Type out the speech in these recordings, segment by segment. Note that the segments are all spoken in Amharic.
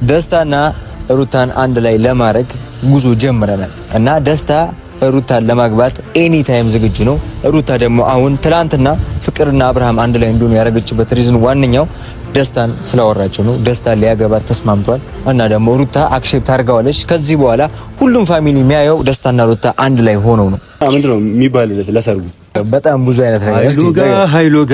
ደስታና ሩታን አንድ ላይ ለማድረግ ጉዞ ጀምረናል እና ደስታ ሩታን ለማግባት ኤኒ ታይም ዝግጁ ነው። ሩታ ደግሞ አሁን ትላንትና ፍቅርና አብርሃም አንድ ላይ እንዲሆኑ ያደረገችበት ሪዝን ዋነኛው ደስታን ስላወራቸው ነው። ደስታ ሊያገባት ተስማምቷል እና ደግሞ ሩታ አክሴፕት አድርጋዋለች። ከዚህ በኋላ ሁሉም ፋሚሊ የሚያየው ደስታና ሩታ አንድ ላይ ሆነው ነው። ምንድነው የሚባልለት ለሰርጉ? በጣም ብዙ አይነት ነገር ሃይሎጋ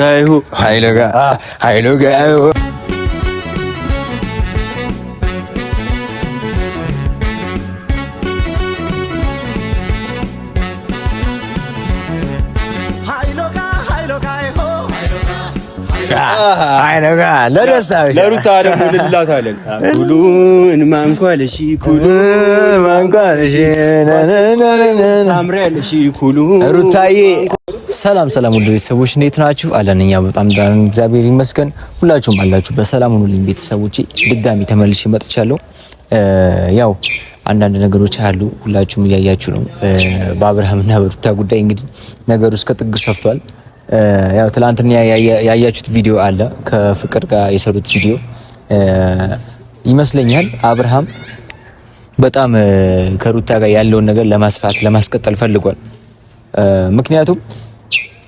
ሃይሎጋ ለደስታ ለሩታ ደግሞ ልላታለን ኩሉን ማንኳለሺ አምራለሺ ኩሉ ሩታዬ። ሰላም ውድ ቤተሰቦች እንዴት ናችሁ? አለን እኛ በጣም ዳን እግዚአብሔር ይመስገን። ሁላችሁም አላችሁ በሰላም ሁኑልኝ ቤተሰቦቼ። ድጋሚ ተመልሼ መጥቻለሁ። ያው አንዳንድ ነገሮች አሉ፣ ሁላችሁም እያያችሁ ነው። በአብርሃምና በሩታ ጉዳይ እንግዲህ ነገሩ እስከ ጥግ ሰፍቷል። ያው ትላንትና ያያችሁት ቪዲዮ አለ ከፍቅር ጋር የሰሩት ቪዲዮ ይመስለኛል። አብርሃም በጣም ከሩታ ጋር ያለውን ነገር ለማስፋት ለማስቀጠል ፈልጓል። ምክንያቱም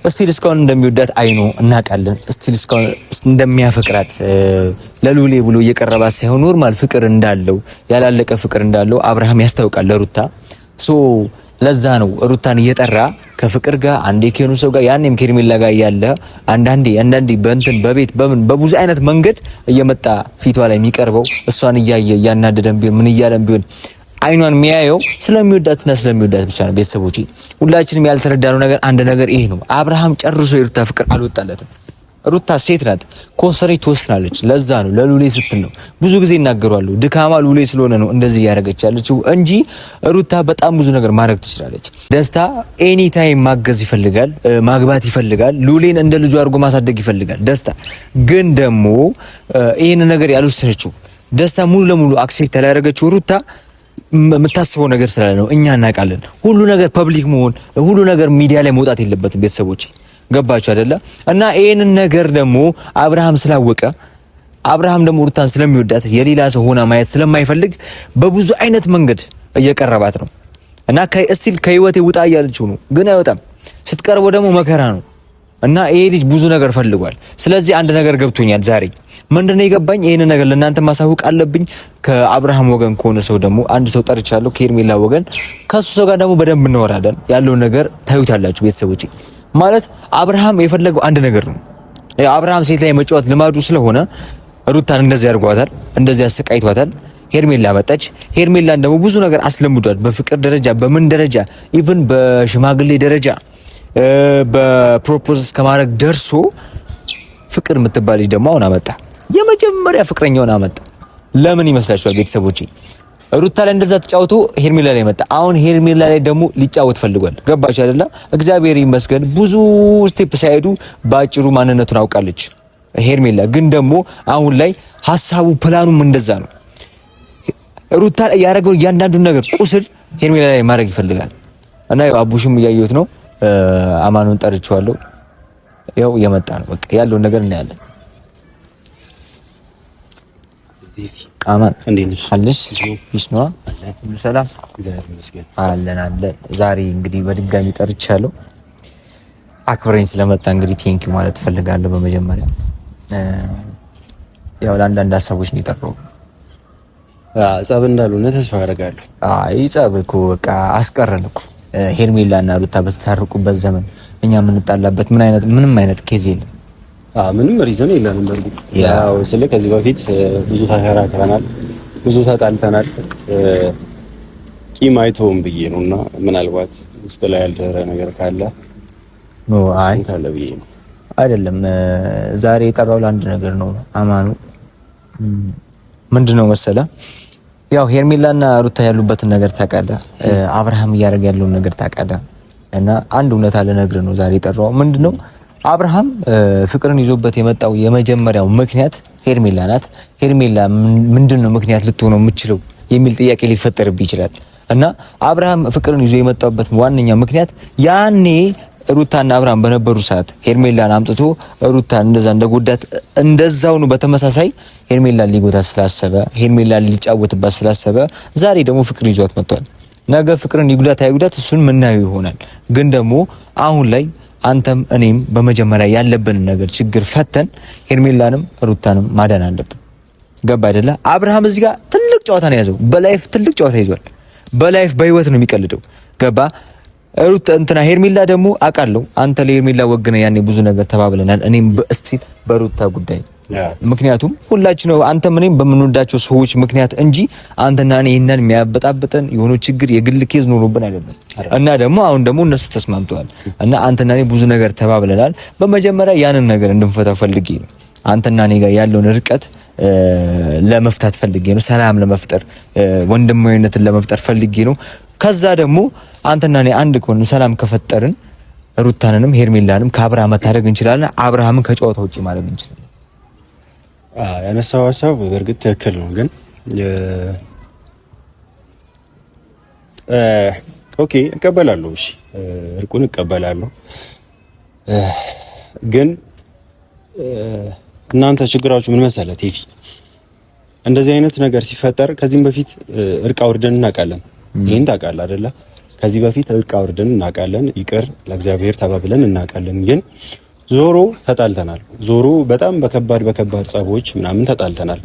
እስቲል እስካሁን እንደሚወዳት አይኖ እናውቃለን። እስቲል እስካሁን እንደሚያፈቅራት ለሉሌ ብሎ እየቀረባት ሳይሆን ኖርማል ፍቅር እንዳለው ያላለቀ ፍቅር እንዳለው አብርሃም ያስታውቃል ለሩታ። ሶ ለዛ ነው ሩታን እየጠራ ከፍቅር ጋር አንዴ ከኑ ሰው ጋር ያኔም ከርሜላ ጋር ያለ አንዳንዴ በእንትን በቤት በብዙ አይነት መንገድ እየመጣ ፊቷ ላይ የሚቀርበው እሷን እያየ እያናደደም ቢሆን ምን እያለም ቢሆን አይኗን የሚያየው ስለሚወዳትና ስለሚወዳት ብቻ ነው። ቤተሰቦቼ ሁላችንም ያልተረዳነው ነገር አንድ ነገር ይሄ ነው። አብርሃም ጨርሶ የሩታ ፍቅር አልወጣለትም። ሩታ ሴት ናት፣ ኮንሰሪ ትወስናለች። ለዛ ነው ለሉሌ ስትል ነው ብዙ ጊዜ ይናገራሉ። ድካማ ሉሌ ስለሆነ ነው እንደዚህ ያደረገች ያለችው እንጂ ሩታ በጣም ብዙ ነገር ማድረግ ትችላለች። ደስታ ኤኒ ታይም ማገዝ ይፈልጋል፣ ማግባት ይፈልጋል፣ ሉሌን እንደ ልጁ አድርጎ ማሳደግ ይፈልጋል። ደስታ ግን ደግሞ ይሄን ነገር ያልወሰነችው ደስታ ሙሉ ለሙሉ አክሴፕት ያላደረገችው ሩታ የምታስበው ነገር ስላለ ነው። እኛ እናውቃለን። ሁሉ ነገር ፐብሊክ መሆን ሁሉ ነገር ሚዲያ ላይ መውጣት የለበትም ቤተሰቦች። ገባችሁ አይደለ? እና ይሄንን ነገር ደግሞ አብርሃም ስላወቀ አብርሃም ደግሞ ሩታን ስለሚወዳት የሌላ ሰው ሆና ማየት ስለማይፈልግ በብዙ አይነት መንገድ እየቀረባት ነው። እና እስቲል ከህይወቴ ውጣ እያለችው ነው፣ ግን አይወጣም። ስትቀርበው ደግሞ መከራ ነው። እና ይሄ ልጅ ብዙ ነገር ፈልጓል። ስለዚህ አንድ ነገር ገብቶኛል ዛሬ። ምንድነው የገባኝ? ይሄን ነገር ለእናንተ ማሳወቅ አለብኝ። ከአብርሃም ወገን ከሆነ ሰው ደግሞ አንድ ሰው ጠርቻለሁ፣ ከሄርሜላ ወገን። ከሱ ሰው ጋር ደግሞ በደንብ እናወራለን። ያለውን ነገር ታዩታላችሁ ቤተሰቦቼ። ማለት አብርሃም የፈለገው አንድ ነገር ነው። አብርሃም ሴት ላይ መጫወት ልማዱ ስለሆነ ሩታን እንደዚህ አድርጓታል፣ እንደዚህ አሰቃይቷታል። ሄርሜላ መጣች። ሄርሜላን ደግሞ ብዙ ነገር አስለምዷል። በፍቅር ደረጃ በምን ደረጃ ኢቭን በሽማግሌ ደረጃ በፕሮፖዝ ከማድረግ ደርሶ ፍቅር የምትባል ልጅ ደግሞ አሁን አመጣ። የመጀመሪያ ፍቅረኛውን አመጣ። ለምን ይመስላችኋል ቤተሰቦቼ? ሩታ ላይ እንደዛ ተጫውቶ ሄርሜላ ላይ መጣ። አሁን ሄርሜላ ላይ ደግሞ ሊጫወት ፈልጓል። ገባችሁ አይደለ? እግዚአብሔር ይመስገን ብዙ ስቴፕ ሳይሄዱ ባጭሩ ማንነቱን አውቃለች ሄርሜላ። ግን ደግሞ አሁን ላይ ሐሳቡ ፕላኑም እንደዛ ነው። ሩታ ያደረገው እያንዳንዱን ነገር ቁስል ሄርሜላ ላይ ማድረግ ይፈልጋል። እና ያው አቡሽም እያየሁት ነው። አማኑን ጠርቼዋለሁ። ያው እየመጣ ነው። በቃ ያለውን ነገር እናያለን። አማን እንዴት ነሽ? አለሽ ይስማ ሁሉ ሰላም እግዚአብሔር ይመስገን አለን። ዛሬ እንግዲህ በድጋሚ ጠርቻለሁ። አክብረኝ ስለመጣ እንግዲህ ቴንኪው ማለት ፈልጋለሁ። በመጀመሪያ ያው ለአንዳንድ ሀሳቦች ነው የጠራው። ጸብ እንዳልሆነ ተስፋ አደርጋለሁ። አይ ጸብ እኮ በቃ አስቀረን እኮ ሄርሜላና ሩታ በተታረቁበት ዘመን እኛ የምንጣላበት ምንም አይነት ኬዝ የለም። ምንም ሪዝን የለንም። በርግጥ ያው ስለ ከዚህ በፊት ብዙ ተከራክረናል፣ ብዙ ተጣልተናል። ቂም አይተውም ብዬ ነውና ምናልባት ውስጥ ላይ ያልደረ ነገር ካለ አይ ካለ ብዬ ነው። አይደለም ዛሬ የጠራው ለአንድ ነገር ነው። አማኑ ምንድነው መሰለ? ያው ሄርሜላና ሩታ ያሉበትን ነገር ታውቃለህ፣ አብርሃም እያደረገ ያለውን ነገር ታውቃለህ። እና አንድ እውነት አለ ነግርህ ነው ዛሬ የጠራው። ምንድነው አብርሃም ፍቅርን ይዞበት የመጣው የመጀመሪያው ምክንያት ሄርሜላ ናት። ሄርሜላ ምንድነው ምክንያት ልትሆነው የምትችለው የሚል ጥያቄ ሊፈጠርብህ ይችላል። እና አብርሃም ፍቅርን ይዞ የመጣበት ዋነኛ ምክንያት ያኔ ሩታና አብርሃም በነበሩ ሰዓት ሄርሜላን አምጥቶ ሩታን እንደዛ እንደጎዳት እንደዛው ነው በተመሳሳይ ሄርሜላን ሊጎዳት ስላሰበ ሄርሜላን ሊጫወትባት ስላሰበ ዛሬ ደግሞ ፍቅር ይዟት መጥቷል። ነገ ፍቅርን ይጉዳት አይጉዳት እሱን ምናየው ይሆናል። ግን ደግሞ አሁን ላይ አንተም እኔም በመጀመሪያ ያለብንን ነገር ችግር ፈተን ሄርሜላንም ሩታንም ማዳን አለብን። ገባ አይደለ? አብርሃም እዚህ ጋር ትልቅ ጨዋታ ነው ያዘው። በላይፍ ትልቅ ጨዋታ ይዟል። በላይፍ በህይወት ነው የሚቀልደው። ገባ? ሩታ እንትና ሄርሜላ ደግሞ አውቃለሁ አንተ ለሄርሜላ ወግነ ያኔ ብዙ ነገር ተባብለናል። እኔም በስቲል በሩታ ጉዳይ ምክንያቱም ሁላችን አንተም እኔም በምንወዳቸው ሰዎች ምክንያት እንጂ አንተና እኔ ይሄንን የሚያበጣብጠን የሆነ ችግር የግል ኬዝ ኖሮብን አይደለም። እና ደግሞ አሁን ደግሞ እነሱ ተስማምተዋል እና አንተና እኔ ብዙ ነገር ተባብለናል። በመጀመሪያ ያንን ነገር እንድንፈታው ፈልጌ ነው። አንተና እኔ ጋር ያለውን ርቀት ለመፍታት ፈልጌ ነው። ሰላም ለመፍጠር ወንድማዊነትን ለመፍጠር ፈልጌ ነው። ከዛ ደግሞ አንተና እኔ አንድ ከሆነ ሰላም ከፈጠርን ሩታንንም ሄርሜላንም ከአብርሃም መታደግ እንችላለን። አብርሃምን ከጨዋታ ውጪ ማድረግ እንችላለን። ያነሳው ሀሳብ በእርግጥ ትክክል ነው። ግን ኦኬ እቀበላለሁ። እሺ እርቁን እቀበላለሁ። ግን እናንተ ችግራችሁ ምን መሰለህ ቴፊ፣ እንደዚህ አይነት ነገር ሲፈጠር ከዚህም በፊት እርቅ አውርደን እናውቃለን። ይሄን ታውቃለህ አይደለ? ከዚህ በፊት እርቅ አውርደን እናውቃለን። ይቅር ለእግዚአብሔር ተባብለን እናውቃለን። ግን ዞሮ ተጣልተናል። ዞሮ በጣም በከባድ ጸቦች ምናምን ተጣልተናል።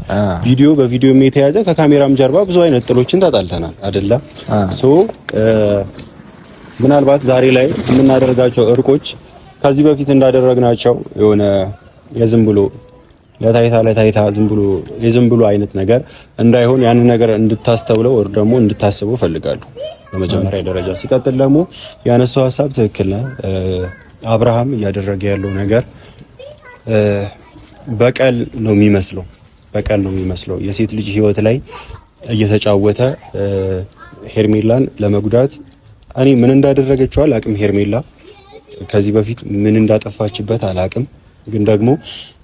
ቪዲዮ በቪዲዮ የተያዘ ከካሜራም ጀርባ ብዙ አይነት ጥሎችን ተጣልተናል አይደለ? ሶ ምናልባት ዛሬ ላይ የምናደርጋቸው እርቆች ከዚህ በፊት እንዳደረግናቸው የሆነ የዝም ብሎ ለታይታ ዝም ብሎ አይነት ነገር እንዳይሆን ያንን ነገር እንድታስተውለው ወር ደግሞ እንድታስበው ፈልጋለሁ በመጀመሪያ ደረጃ። ሲቀጥል ደግሞ ያነሳው ሀሳብ ትክክል ነው። አብርሃም እያደረገ ያለው ነገር በቀል ነው የሚመስለው የሴት ልጅ ህይወት ላይ እየተጫወተ ሄርሜላን ለመጉዳት እኔ ምን እንዳደረገችው አላቅም። ሄርሜላ ከዚህ በፊት ምን እንዳጠፋችበት አላቅም። ግን ደግሞ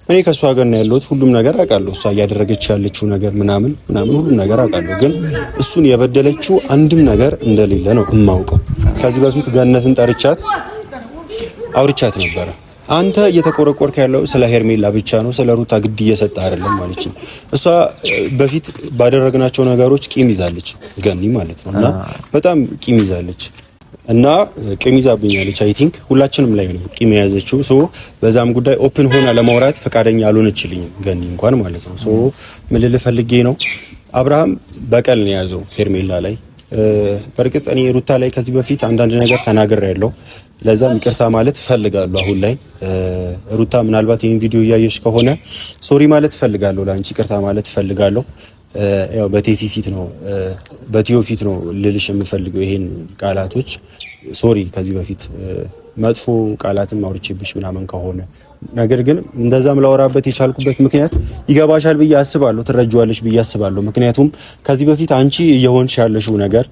እኔ ከሷ ጋር ነው ያለሁት፣ ሁሉም ነገር አውቃለሁ። እሷ እያደረገች ያለችው ነገር ምናምን ሁሉም ነገር አውቃለሁ። ግን እሱን የበደለችው አንድም ነገር እንደሌለ ነው እማውቀው። ከዚህ በፊት ገነትን ጠርቻት አውርቻት ነበረ። አንተ እየተቆረቆርክ ያለው ስለ ሄርሜላ ብቻ ነው፣ ስለ ሩታ ግድ እየሰጠ አይደለም ማለች። እሷ በፊት ባደረግናቸው ነገሮች ቂም ይዛለች፣ ገኒ ማለት ነው። እና በጣም ቂም ይዛለች እና ቂም ይዛብኛለች። አይ ቲንክ ሁላችንም ላይ ነው ቂም የያዘችው። ሶ በዛም ጉዳይ ኦፕን ሆና ለማውራት ፈቃደኛ አልሆነችልኝም ገኒ እንኳን ማለት ነው። ሶ ምን ልል ፈልጌ ነው፣ አብርሃም በቀል ነው የያዘው ሄርሜላ ላይ። በርግጥ እኔ ሩታ ላይ ከዚህ በፊት አንዳንድ ነገር ተናግሬያለሁ። ለዛም ይቅርታ ማለት እፈልጋለሁ። አሁን ላይ ሩታ ምናልባት ይሄን ቪዲዮ እያየሽ ከሆነ ሶሪ ማለት እፈልጋለሁ፣ ለአንቺ ይቅርታ ማለት እፈልጋለሁ። ያው በቴፊ ፊት ነው በቲዮ ፊት ነው ልልሽ የምፈልገው ይሄን ቃላቶች። ሶሪ ከዚህ በፊት መጥፎ ቃላትን ማውርቼብሽ ምናምን ከሆነ ነገር ግን እንደዛም ላወራበት የቻልኩበት ምክንያት ይገባሻል ብዬ አስባለሁ፣ ትረጃዋለሽ ብዬ አስባለሁ። ምክንያቱም ከዚህ በፊት አንቺ እየሆንሽ ያለሽው ነገር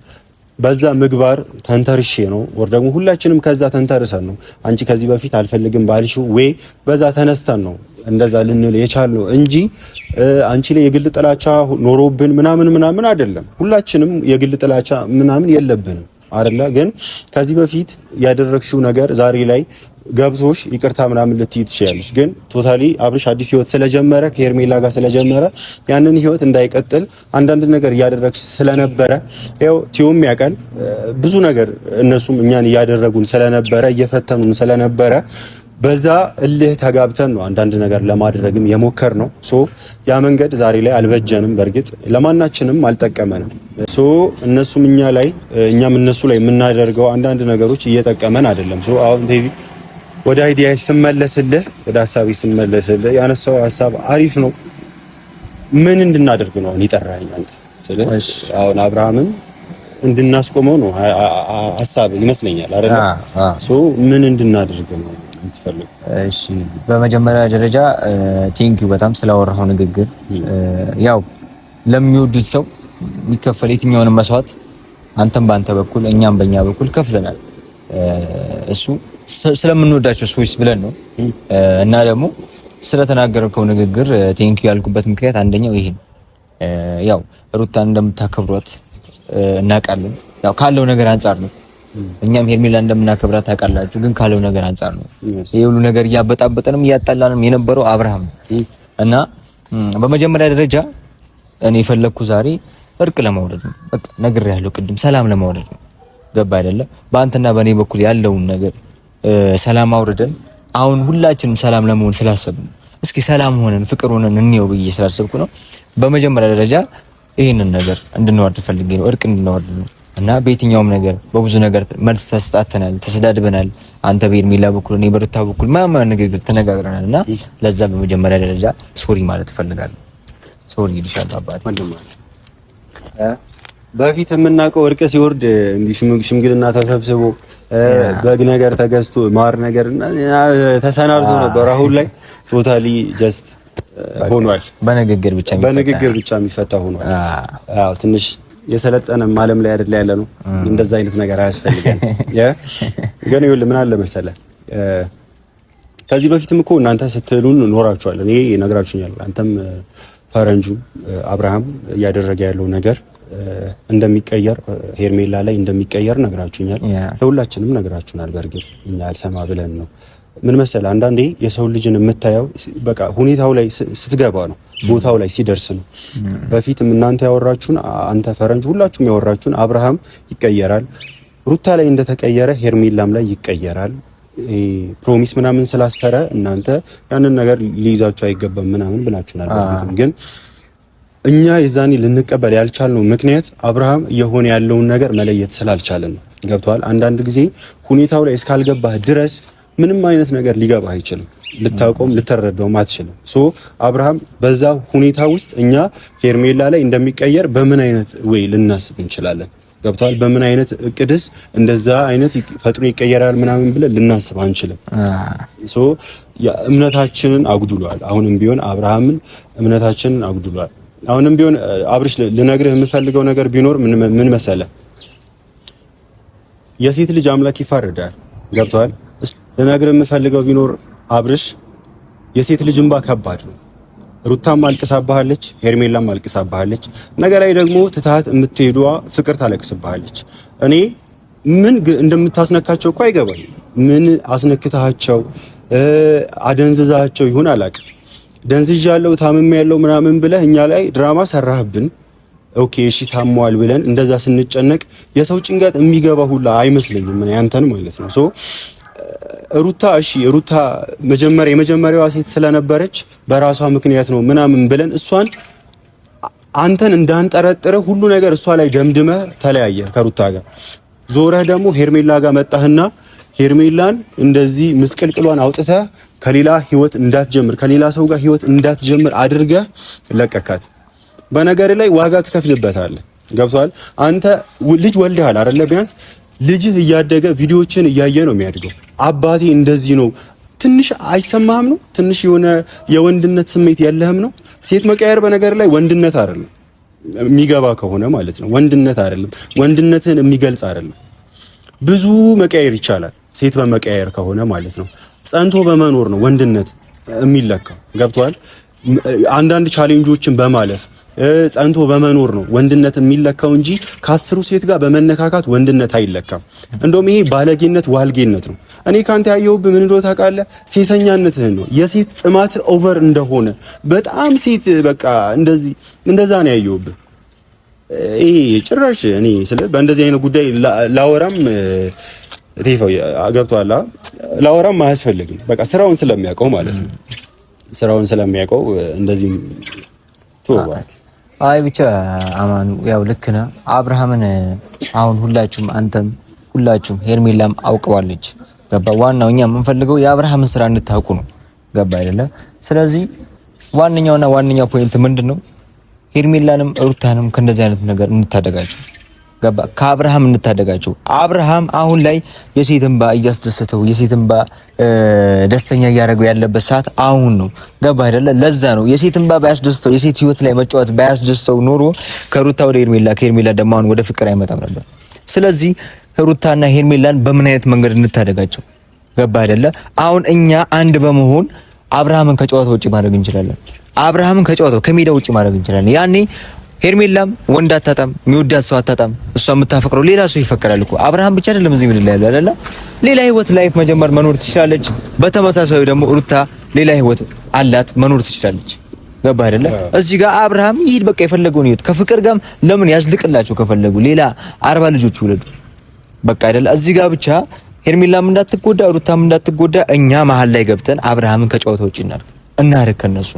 በዛ ምግባር ተንተርሼ ነው ወር ደግሞ ሁላችንም ከዛ ተንተርሰን ነው። አንቺ ከዚህ በፊት አልፈልግም ባልሽው ወይ በዛ ተነስተን ነው እንደዛ ልንል የቻልነው እንጂ አንቺ ላይ የግል ጥላቻ ኖሮብን ምናምን አይደለም። ሁላችንም የግል ጥላቻ ምናምን የለብንም አይደለ? ግን ከዚህ በፊት ያደረግሽው ነገር ዛሬ ላይ ገብቶሽ ይቅርታ ምናምን ልትይ ትችያለሽ። ግን ቶታሊ አብርሽ አዲስ ህይወት ስለጀመረ ከሄርሜላ ጋር ስለጀመረ ያንን ህይወት እንዳይቀጥል አንዳንድ ነገር እያደረግሽ ስለነበረ ያው ቲዮም ያውቃል ብዙ ነገር እነሱም እኛን እያደረጉን ስለነበረ እየፈተኑን ስለነበረ በዛ እልህ ተጋብተን ነው አንዳንድ ነገር ለማድረግም የሞከር ነው። ሶ ያ መንገድ ዛሬ ላይ አልበጀንም፣ በርግጥ ለማናችንም አልጠቀመንም። ሶ እነሱም እኛ ላይ እኛም እነሱ ላይ የምናደርገው አንዳንድ ነገሮች እየጠቀመን አይደለም። ሶ አሁን ቤቢ ወደ አይዲያ ስመለስልህ፣ ወደ ሐሳቤ ስመለስልህ ያነሳው ሐሳብ አሪፍ ነው። ምን እንድናደርግ ነው ይጠራኝ አንተ? ስለዚህ አሁን አብርሃምን እንድናስቆመው ነው ሐሳብ ይመስለኛል አይደል? ሶ ምን እንድናደርግ ነው የምትፈልገው? እሺ በመጀመሪያ ደረጃ ቴንኪው በጣም ስላወራው ንግግር። ያው ለሚወዱት ሰው የሚከፈል የትኛውንም መስዋዕት አንተም በአንተ በኩል እኛም በእኛ በኩል ከፍለናል። እሱ ስለምንወዳቸው ሰዎች ብለን ነው እና ደግሞ ስለተናገርከው ንግግር ቴንኪው ያልኩበት ምክንያት አንደኛው ይሄ ነው። ያው ሩታን እንደምታከብሯት እናውቃለን። ያው ካለው ነገር አንጻር ነው እኛም ሄርሜላ እንደምናከብራት ታውቃላችሁ። ግን ካለው ነገር አንፃር ነው ይሄ ሁሉ ነገር እያበጣበጠንም እያጣላንም የነበረው አብርሃም እና በመጀመሪያ ደረጃ እኔ የፈለኩ ዛሬ እርቅ ለማውረድ ነው። በቃ ነግሬያለሁ ቅድም፣ ሰላም ለማውረድ ነው። ገባ አይደለ? በአንተና በእኔ በኩል ያለውን ነገር ሰላም አውርደን አሁን ሁላችንም ሰላም ለመሆን ስላሰብን እስኪ ሰላም ሆነን ፍቅር ሆነን እንየው ብዬ ስላሰብኩ ነው። በመጀመሪያ ደረጃ ይሄንን ነገር እንድንወርድ ፈልጌ ነው፣ እርቅ እንድንወርድ ነው። እና በየትኛውም ነገር በብዙ ነገር መልስ ተሰጣተናል፣ ተሰዳድበናል። አንተ በሄርሜላ በኩል እኔ በሩታ በኩል ማማ ንግግር ተነጋግረናል። እና ለዛ በመጀመሪያ ደረጃ ሶሪ ማለት እፈልጋለሁ። ሶሪ ይልሻል አባት በፊት የምናውቀው እርቅ ሲወርድ እንዲህ ሽምግልና ተሰብስቦ በግ ነገር ተገዝቶ ማር ነገር ተሰናድቶ ነበር። አሁን ላይ ቶታሊ ጀስት ሆኗል። በንግግር ብቻ የሚፈታ ሆኗል። አዎ ትንሽ የሰለጠነም ዓለም ላይ አይደል ያለ ነው። እንደዛ አይነት ነገር አያስፈልግም። ግን ይኸውልህ ምን አለ መሰለህ ከዚህ በፊትም እኮ እናንተ ስትሉን ኖራችኋል። እኔ ነግራችሁኛል። አንተም ፈረንጁ አብርሃም እያደረገ ያለው ነገር እንደሚቀየር ሄርሜላ ላይ እንደሚቀየር ነግራችሁኛል። ለሁላችንም ነግራችሁናል። በእርግጥ እኛ አልሰማ ብለን ነው። ምን መሰለህ አንዳንዴ የሰው ልጅን የምታየው በቃ ሁኔታው ላይ ስትገባ ነው፣ ቦታው ላይ ሲደርስ ነው። በፊትም እናንተ ያወራችሁን አንተ ፈረንጅ ሁላችሁም ያወራችሁን አብርሃም ይቀየራል፣ ሩታ ላይ እንደተቀየረ ሄርሜላም ላይ ይቀየራል። ፕሮሚስ ምናምን ስላሰረ እናንተ ያንን ነገር ሊይዛችሁ አይገባም ምናምን ብላችሁናል። ግን እኛ የዛኔ ልንቀበል ያልቻልነው ምክንያት አብርሃም የሆነ ያለውን ነገር መለየት ስላልቻለን ነው። ገብቷል? አንዳንድ ጊዜ ሁኔታው ላይ እስካልገባህ ድረስ ምንም አይነት ነገር ሊገባህ አይችልም። ልታውቀውም ልትረዳውም አትችልም። ሶ አብርሃም በዛ ሁኔታ ውስጥ እኛ ሄርሜላ ላይ እንደሚቀየር በምን አይነት ወይ ልናስብ እንችላለን? ገብቷል? በምን አይነት እቅድስ እንደዛ አይነት ፈጥኖ ይቀየራል ምናምን ብለን ልናስብ አንችልም። ሶ እምነታችንን አጉድሏል። አሁንም ቢሆን አብርሃምን እምነታችንን አጉድሏል። አሁንም ቢሆን አብርሽ ልነግርህ የምፈልገው ነገር ቢኖር ምን መሰለህ፣ የሴት ልጅ አምላክ ይፋረዳል። ገብቷል? ልነግርህ የምፈልገው ቢኖር አብርሽ የሴት ልጅ እንባ ከባድ ነው። ሩታም አልቅሳባሃለች፣ ሄርሜላም አልቅሳባሃለች። ነገ ላይ ደግሞ ትታት የምትሄዷ ፍቅር ታለቅስባሃለች። እኔ ምን እንደምታስነካቸው እኮ አይገባኝ። ምን አስነክታቸው አደንዝዛቸው ይሁን አላውቅም። ደንዝዣለሁ ታምሜያለሁ ምናምን ብለህ እኛ ላይ ድራማ ሰራህብን። ኦኬ እሺ ታሟል ብለን እንደዛ ስንጨነቅ የሰው ጭንቀት የሚገባ ሁላ አይመስለኝም ምን ያንተን ማለት ነው። ሶ ሩታ እሺ ሩታ የመጀመሪያዋ ሴት ስለነበረች በራሷ ምክንያት ነው ምናምን ብለን እሷን አንተን እንዳንጠረጥረ ሁሉ ነገር እሷ ላይ ደምድመ ተለያየ ከሩታ ጋር። ዞረህ ደግሞ ሄርሜላ ጋር መጣህና ሄርሜላን እንደዚህ ምስቅልቅሏን አውጥተህ ከሌላ ህይወት እንዳትጀምር ከሌላ ሰው ጋር ህይወት እንዳትጀምር አድርገህ ለቀካት። በነገር ላይ ዋጋ ትከፍልበታለህ። ገብቷል? አንተ ልጅ ወልደሃል አይደለ? ቢያንስ ልጅህ እያደገ ቪዲዮዎችን እያየ ነው የሚያድገው። አባቴ እንደዚህ ነው ትንሽ አይሰማህም ነው? ትንሽ የሆነ የወንድነት ስሜት የለህም ነው? ሴት መቀየር በነገር ላይ ወንድነት አይደለም፣ የሚገባ ከሆነ ማለት ነው። ወንድነት አይደለም፣ ወንድነትን የሚገልጽ አይደለም። ብዙ መቀየር ይቻላል ሴት በመቀየር ከሆነ ማለት ነው። ጸንቶ በመኖር ነው ወንድነት የሚለካው። ገብቷል? አንዳንድ ቻሌንጆችን በማለፍ ጸንቶ በመኖር ነው ወንድነት የሚለካው እንጂ ከአስሩ ሴት ጋር በመነካካት ወንድነት አይለካም። እንደውም ይሄ ባለጌነት ዋልጌነት ነው። እኔ ካንተ ያየሁብህ ምን እንደሆነ ታውቃለህ? ሴሰኛነትህን ነው። የሴት ጥማት ኦቨር እንደሆነ በጣም ሴት በቃ እንደዛ ነው ያየሁብህ። ይሄ ጭራሽ እኔ በእንደዚህ አይነት ጉዳይ ላወራም ቴፋው ገብቷል። ላወራም አያስፈልግም። በቃ ስራውን ስለሚያውቀው ማለት ነው። ስራውን ስለሚያውቀው እንደዚህ ተወው። አይ ብቻ አማኑ ያው ልክ ነህ። አብርሃምን አሁን ሁላችሁም አንተም ሁላችሁም ሄርሜላም አውቀዋለች። ገባ? ዋናው እኛ የምንፈልገው የአብርሃምን ስራ እንድታውቁ ነው። ገባ አይደለ? ስለዚህ ዋነኛው ፖይንት ምንድነው? ሄርሜላንም ሩታንም ከእንደዚህ አይነት ነገር እንታደጋቸው። ገባ? ከአብርሃም እንታደጋቸው። አብርሃም አሁን ላይ የሴት እንባ እያስደሰተው የሴት እንባ ደስተኛ እያደረገው ያለበት ሰዓት አሁን ነው። ገባ አይደለ? ለዛ ነው የሴት እንባ ባያስደስተው የሴት ህይወት ላይ መጫወት ባያስደስተው ኖሮ ከሩታ ወደ ሄርሜላ ከሄርሜላ ደግሞ አሁን ወደ ፍቅር አይመጣም ነበር። ስለዚህ ሩታና ሄርሜላን በምን አይነት መንገድ እንታደጋቸው? ገባ አይደለ? አሁን እኛ አንድ በመሆን አብርሃምን ከጨዋታ ውጪ ማድረግ እንችላለን። አብርሃምን ከጨዋታው ከሜዳ ውጪ ማድረግ እንችላለን። ያኔ ሄርሜላም ወንድ አታጣም፣ የሚወዳት ሰው አታጣም። እሷ የምታፈቅረው ሌላ ሰው ይፈቀራል እኮ። አብርሃም ብቻ አይደለም እዚህ ምድር ላይ ያለው አይደለ? ሌላ ህይወት ላይፍ መጀመር መኖር ትችላለች። በተመሳሳዩ ደግሞ ሩታ ሌላ ህይወት አላት መኖር ትችላለች። ገባህ አይደለ? እዚህ ጋር አብርሃም ይሄድ በቃ የፈለገውን ህይወት ከፍቅር ጋር ለምን ያዝልቅላቸው ከፈለጉ ሌላ 40 ልጆች ይውለዱ። በቃ አይደለ? እዚህ ጋር ብቻ ሄርሜላም እንዳትጎዳ ሩታም እንዳትጎዳ እኛ መሀል ላይ ገብተን አብርሃምን ከጨዋታ ውጪ እናርክ ከነሱ።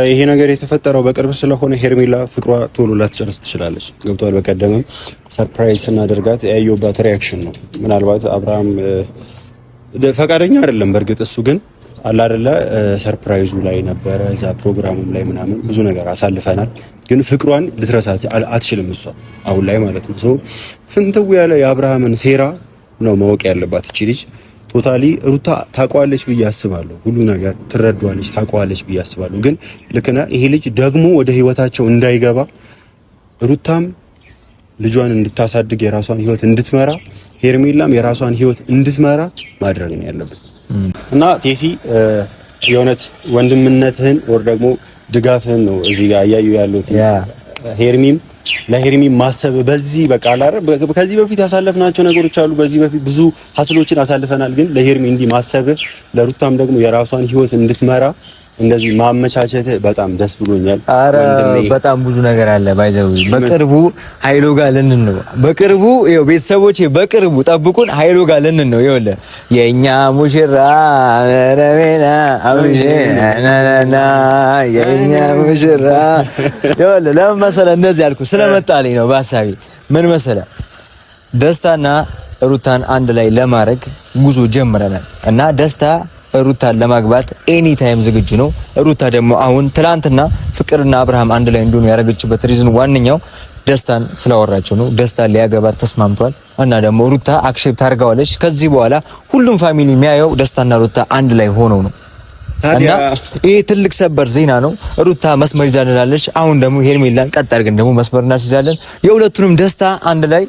ይሄ ነገር የተፈጠረው በቅርብ ስለሆነ ሄርሜላ ፍቅሯ ቶሎ ላትጨርስ ትችላለች። ገብቷል። በቀደምም ሰርፕራይዝ ስናደርጋት ያየውባት ሪያክሽን ነው። ምናልባት አብርሃም ፈቃደኛ አይደለም። በእርግጥ እሱ ግን አለ አይደለ ሰርፕራይዙ ላይ ነበረ፣ እዛ ፕሮግራሙም ላይ ምናምን ብዙ ነገር አሳልፈናል። ግን ፍቅሯን ልትረሳ አትችልም እሷ አሁን ላይ ማለት ነው። ሶ ፍንትው ያለ የአብርሃምን ሴራ ነው ማወቅ ያለባት እቺ ልጅ። ቶታሊ ሩታ ታውቀዋለች ብዬ አስባለሁ። ሁሉ ነገር ትረዷለች፣ ታውቀዋለች ብዬ አስባለሁ። ግን ልክና ይሄ ልጅ ደግሞ ወደ ህይወታቸው እንዳይገባ ሩታም ልጇን እንድታሳድግ የራሷን ህይወት እንድትመራ ሄርሜላም የራሷን ህይወት እንድትመራ ማድረግ ነው ያለብን እና ቴፊ የእውነት ወንድምነትህን ወር ደግሞ ድጋፍህን ነው እዚህ ጋር እያዩ ያሉት ሄርሚም ለሄርሚ ማሰብ በዚህ በቃ አላረ ከዚህ በፊት ያሳለፍናቸው ነገሮች አሉ። በዚህ በፊት ብዙ ሀስሎችን አሳልፈናል። ግን ለሄርሚ እንዲህ ማሰብ ለሩታም ደግሞ የራሷን ህይወት እንድትመራ እንደዚህ ማመቻቸት በጣም ደስ ብሎኛል። አረ በጣም ብዙ ነገር አለ ባይዘው። በቅርቡ ኃይሎ ጋር ልንን ነው። በቅርቡ ይኸው ቤተሰቦቼ በቅርቡ ጠብቁን። ኃይሎ ጋር ልንን ነው። ይኸውልህ የኛ ሙሽራ ረቤና አብሽናና የኛ ሙሽራ ይኸውልህ ለምን መሰለህ እንደዚህ ያልኩህ ስለመጣልኝ ነው በሐሳቤ። ምን መሰለህ ደስታና ሩታን አንድ ላይ ለማድረግ ጉዞ ጀምረናል እና ደስታ ሩታን ለማግባት ኤኒ ታይም ዝግጁ ነው። ሩታ ደግሞ አሁን ትላንትና ፍቅርና አብርሃም አንድ ላይ እንዲሆኑ ያደረገችበት ሪዝን ዋነኛው ደስታን ስላወራቸው ነው። ደስታን ሊያገባት ተስማምቷል እና ደግሞ ሩታ አክሴፕት አድርጋዋለች። ከዚህ በኋላ ሁሉም ፋሚሊ የሚያየው ደስታና ሩታ አንድ ላይ ሆነው ነው እና ይሄ ትልቅ ሰበር ዜና ነው። ሩታ መስመር ይዛልናለች። አሁን ደግሞ ሄርሜላን ቀጥ አድርገን ደግሞ መስመር እናስይዛለን። የሁለቱንም ደስታ አንድ ላይ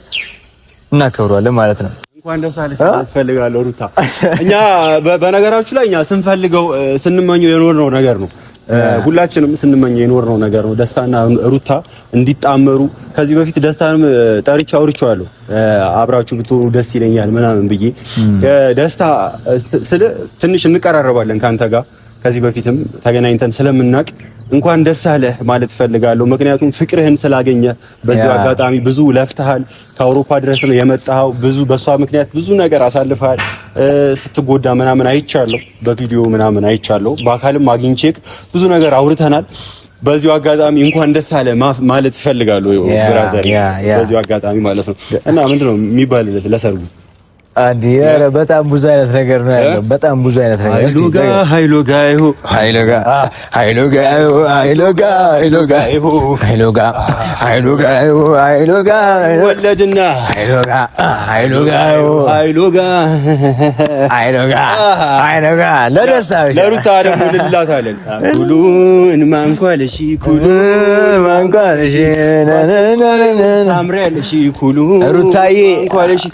እናከብረዋለን ማለት ነው። እንኳን ደስ አለሽ ፈልጋለሁ ሩታ። እኛ በነገራችሁ ላይ እኛ ስንፈልገው ስንመኘው የኖርነው ነገር ነው። ሁላችንም ስንመኘው የኖርነው ነገር ነው። ደስታና ሩታ እንዲጣመሩ ከዚህ በፊት ደስታንም ጠርቻ አውርቼዋለሁ። አብራችሁ ብትሆኑ ደስ ይለኛል ምናምን ብዬ ደስታ ስለ ትንሽ እንቀራረባለን ካንተ ጋር ከዚህ በፊትም ተገናኝተን ስለምናቅ እንኳን ደስ አለህ ማለት ፈልጋለሁ። ምክንያቱም ፍቅርህን ስላገኘ በዚህ አጋጣሚ ብዙ ለፍተሃል። ከአውሮፓ ድረስ ነው የመጣው። ብዙ በሷ ምክንያት ብዙ ነገር አሳልፈሃል። ስትጎዳ ምናምን አይቻለሁ፣ በቪዲዮ ምናምን አይቻለሁ። በአካልም አግኝቼክ ብዙ ነገር አውርተናል። በዚህ አጋጣሚ እንኳን ደስ አለህ ማለት ፈልጋለሁ ብራዘር፣ በዚህ አጋጣሚ ማለት ነው። እና ምንድነው የሚባልለት ለሰርጉ አንዲ ያረ በጣም ብዙ አይነት ነገር ነው ያለው። በጣም ብዙ አይነት ነገር ወለድና ለደስታ ለሩታ ደግሞ ልላታለን ኩሉን ማንኳለሺ አምራለሺ ኩሉ ሩታዬ ማንኳለሺ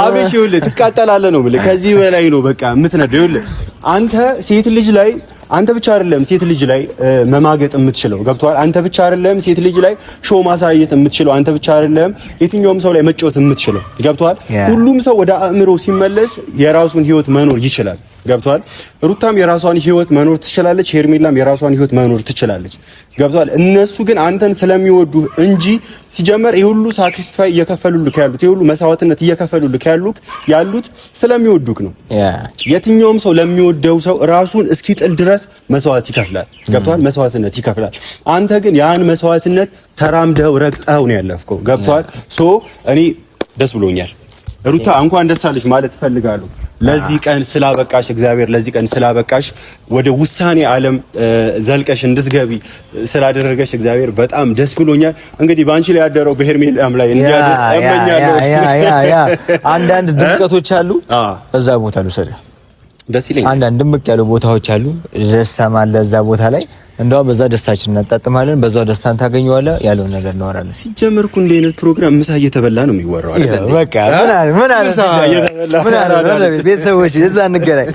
አብሽ ትቃጠላለህ ነው ብለህ ከዚህ በላይ ነው በቃ የምትነደው። ይኸውልህ አንተ ሴት ልጅ ላይ አንተ ብቻ አይደለም ሴት ልጅ ላይ መማገጥ የምትችለው ገብቶሃል። አንተ ብቻ አይደለም ሴት ልጅ ላይ ሾው ማሳየት የምትችለው። አንተ ብቻ አይደለም የትኛውም ሰው ላይ መጫወት የምትችለው ገብቶሃል። ሁሉም ሰው ወደ አእምሮ ሲመለስ የራሱን ህይወት መኖር ይችላል። ገብቷል። ሩታም የራሷን ህይወት መኖር ትችላለች። ሄርሜላም የራሷን ህይወት መኖር ትችላለች። ገብቷል። እነሱ ግን አንተን ስለሚወዱ እንጂ ሲጀመር ይሁሉ ሳክሪፋይ እየከፈሉልክ ያሉት ይሁሉ መስዋዕትነት እየከፈሉልክ ያሉት ስለሚወዱክ ነው። የትኛውም ሰው ለሚወደው ሰው ራሱን እስኪጥል ድረስ መስዋዕት ይከፍላል። ገብቷል። መስዋዕትነት ይከፍላል። አንተ ግን ያን መስዋዕትነት ተራምደው ረግጠው ነው ያለፍከው። ገብቷል። ሶ እኔ ደስ ብሎኛል። ሩታ እንኳን ደስ አለሽ ማለት ፈልጋለሁ። ለዚህ ቀን ስላበቃሽ እግዚአብሔር ለዚህ ቀን ስላበቃሽ ወደ ውሳኔ ዓለም ዘልቀሽ እንድትገቢ ስላደረገሽ እግዚአብሔር በጣም ደስ ብሎኛል። እንግዲህ ባንቺ ላይ ያደረው በሄርሜላም ላይ እንዲያደር እመኛለሁ። አንዳንድ ድምቀቶች አሉ እዛ ቦታ ልውሰድ። ደስ ይለኛል። አንዳንድ ድምቅ ያሉ ቦታዎች አሉ። ደስታም አለ እዛ ቦታ ላይ። እንደውም በዛ ደስታችን እናጣጥማለን። በዛው ደስታን ታገኘዋለህ። ያለውን ነገር እናወራለን። ሲጀምር እኮ እንደ አይነት ፕሮግራም ምሳ እየተበላ ነው የሚወራው አይደል? በቃ ምን አለ ቤተሰቦች እዛ እንገናኝ።